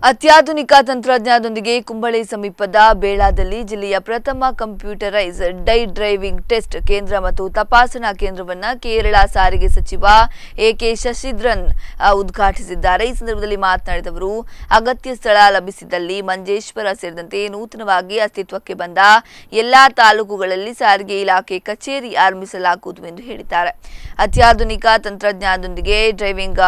ಅತ್ಯಾಧುನಿಕ ತಂತ್ರಜ್ಞಾನದೊಂದಿಗೆ ಕುಂಬಳೆ ಸಮೀಪದ ಬೇಳಾದಲ್ಲಿ ಜಿಲ್ಲೆಯ ಪ್ರಥಮ ಕಂಪ್ಯೂಟರೈಸ್ ಡ್ರೈವಿಂಗ್ ಟೆಸ್ಟ್ ಕೇಂದ್ರ ಮತ್ತು ತಪಾಸಣಾ ಕೇಂದ್ರವನ್ನು ಕೇರಳ ಸಾರಿಗೆ ಸಚಿವ ಎಕೆ ಶಶಿಧರನ್ ಉದ್ಘಾಟಿಸಿದ್ದಾರೆ. ಈ ಸಂದರ್ಭದಲ್ಲಿ ಮಾತನಾಡಿದ ಅವರು, ಅಗತ್ಯ ಸ್ಥಳ ಲಭಿಸಿದಲ್ಲಿ ಮಂಜೇಶ್ವರ ಸೇರಿದಂತೆ ನೂತನವಾಗಿ ಅಸ್ತಿತ್ವಕ್ಕೆ ಬಂದ ಎಲ್ಲಾ ತಾಲೂಕುಗಳಲ್ಲಿ ಸಾರಿಗೆ ಇಲಾಖೆ ಕಚೇರಿ ಆರಂಭಿಸಲಾಗುವುದು ಎಂದು ಹೇಳಿದ್ದಾರೆ. ಅತ್ಯಾಧುನಿಕ ತಂತ್ರಜ್ಞಾನದೊಂದಿಗೆ ಡ್ರೈವಿಂಗ್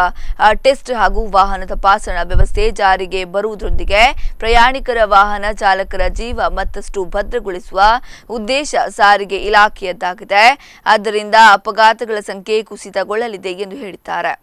ಟೆಸ್ಟ್ ಹಾಗೂ ವಾಹನ ತಪಾಸಣಾ ವ್ಯವಸ್ಥೆ ಜಾರಿಗೆ ಬರುವುದರೊಂದಿಗೆ ಪ್ರಯಾಣಿಕರ ವಾಹನ ಚಾಲಕರ ಜೀವ ಮತ್ತಷ್ಟು ಭದ್ರಗೊಳಿಸುವ ಉದ್ದೇಶ ಸಾರಿಗೆ ಇಲಾಖೆಯದ್ದಾಗಿದೆ. ಆದ್ದರಿಂದ ಅಪಘಾತಗಳ ಸಂಖ್ಯೆ ಕುಸಿತಗೊಳ್ಳಲಿದೆ ಎಂದು ಹೇಳಿದ್ದಾರೆ.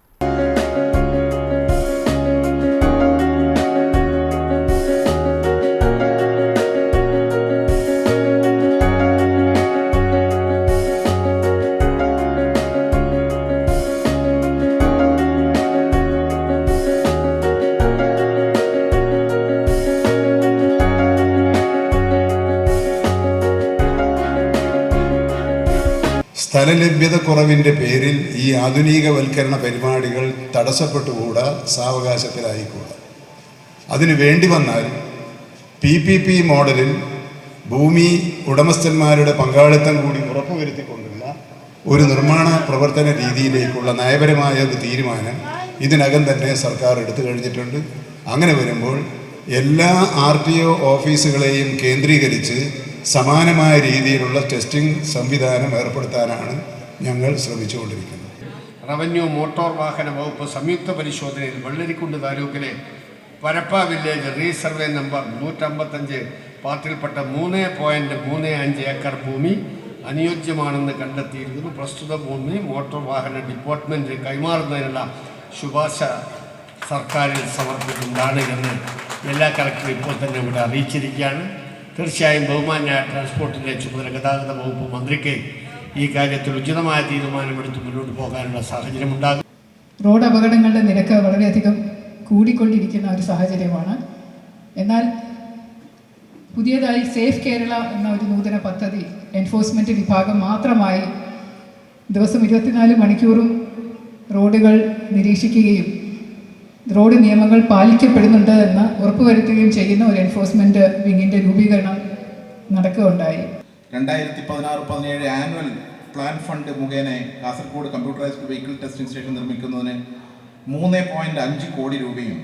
സ്ഥലലഭ്യത കുറവിൻ്റെ പേരിൽ ഈ ആധുനികവൽക്കരണ പരിപാടികൾ തടസ്സപ്പെട്ടുകൂടാ, സാവകാശത്തിലായിക്കൂടാ. അതിനു വേണ്ടി വന്നാൽ PPP മോഡലിൽ ഭൂമി ഉടമസ്ഥന്മാരുടെ പങ്കാളിത്തം കൂടി ഉറപ്പുവരുത്തിക്കൊണ്ടുള്ള ഒരു നിർമ്മാണ പ്രവർത്തന രീതിയിലേക്കുള്ള നയപരമായ ഒരു തീരുമാനം ഇതിനകം തന്നെ സർക്കാർ എടുത്തു കഴിഞ്ഞിട്ടുണ്ട്. അങ്ങനെ വരുമ്പോൾ എല്ലാ RTO ഓഫീസുകളെയും കേന്ദ്രീകരിച്ച് സമാനമായ രീതിയിലുള്ള ടെസ്റ്റിംഗ് സംവിധാനം ഏർപ്പെടുത്താനാണ് ഞങ്ങൾ ശ്രമിച്ചുകൊണ്ടിരിക്കുന്നത്. റവന്യൂ മോട്ടോർ വാഹന വകുപ്പ് സംയുക്ത പരിശോധനയിൽ വെള്ളരിക്കുണ്ട് താലൂക്കിലെ Parappa village resurvey number 155 പാർട്ടിൽപ്പെട്ട 3.35 acre ഭൂമി അനുയോജ്യമാണെന്ന് കണ്ടെത്തിയിരിക്കുന്നു. പ്രസ്തുത ഭൂമി മോട്ടോർ വാഹന ഡിപ്പാർട്ട്മെൻറ്റ് കൈമാറുന്നതിനുള്ള ശുപാർശ സർക്കാരിൽ സമർപ്പിക്കുന്നതാണ് എന്ന് ജില്ലാ കളക്ടർ ഇപ്പോൾ തന്നെ ഇവിടെ അറിയിച്ചിരിക്കുകയാണ്. തീർച്ചയായും ബഹുമാന്യ ട്രാൻസ്പോർട്ടിൻ്റെ ചുമതല ഗതാഗത വകുപ്പ് മന്ത്രിക്ക് ഈ കാര്യത്തിൽ ഉചിതമായ തീരുമാനമെടുത്ത് മുന്നോട്ട് പോകാനുള്ള സാഹചര്യമുണ്ടാകും. റോഡ് അപകടങ്ങളുടെ നിരക്ക് വളരെയധികം കൂടിക്കൊണ്ടിരിക്കുന്ന ഒരു സാഹചര്യമാണ്. എന്നാൽ പുതിയതായി സേഫ് കേരള എന്ന ഒരു നൂതന പദ്ധതി എൻഫോഴ്സ്മെൻറ്റ് വിഭാഗം മാത്രമായി ദിവസം 24 മണിക്കൂറും റോഡുകൾ നിരീക്ഷിക്കുകയും റോഡ് നിയമങ്ങൾ പാലിക്കപ്പെടുന്നുണ്ട് എന്ന് ഉറപ്പുവരുത്തുകയും ചെയ്യുന്ന ഒരു എൻഫോഴ്സ്മെൻറ്റ് വിങ്ങിൻ്റെ രൂപീകരണം നടക്കുകയുണ്ടായി. 2016-17 ആനുവൽ പ്ലാൻ ഫണ്ട് മുഖേന Kasaragod computerised vehicle testing station നിർമ്മിക്കുന്നതിന് 3.5 കോടി രൂപയും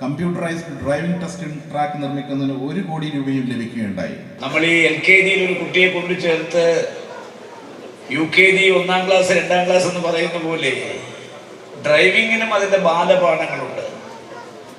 കമ്പ്യൂട്ടറൈസ്ഡ് ഡ്രൈവിംഗ് ടെസ്റ്റിംഗ് ട്രാക്ക് നിർമ്മിക്കുന്നതിന് 1 കോടി രൂപയും ലഭിക്കുകയുണ്ടായി. നമ്മൾ ഈ LKGയിൽ ഒരു കുട്ടിയെ കൊണ്ടു ചേർത്ത് UKG 1ാം ക്ലാസ് 2ാം ക്ലാസ് എന്ന് പറയുന്ന പോലെ ഡ്രൈവിങ്ങിനും അതിൻ്റെ ബാലപാഠങ്ങളുണ്ട്.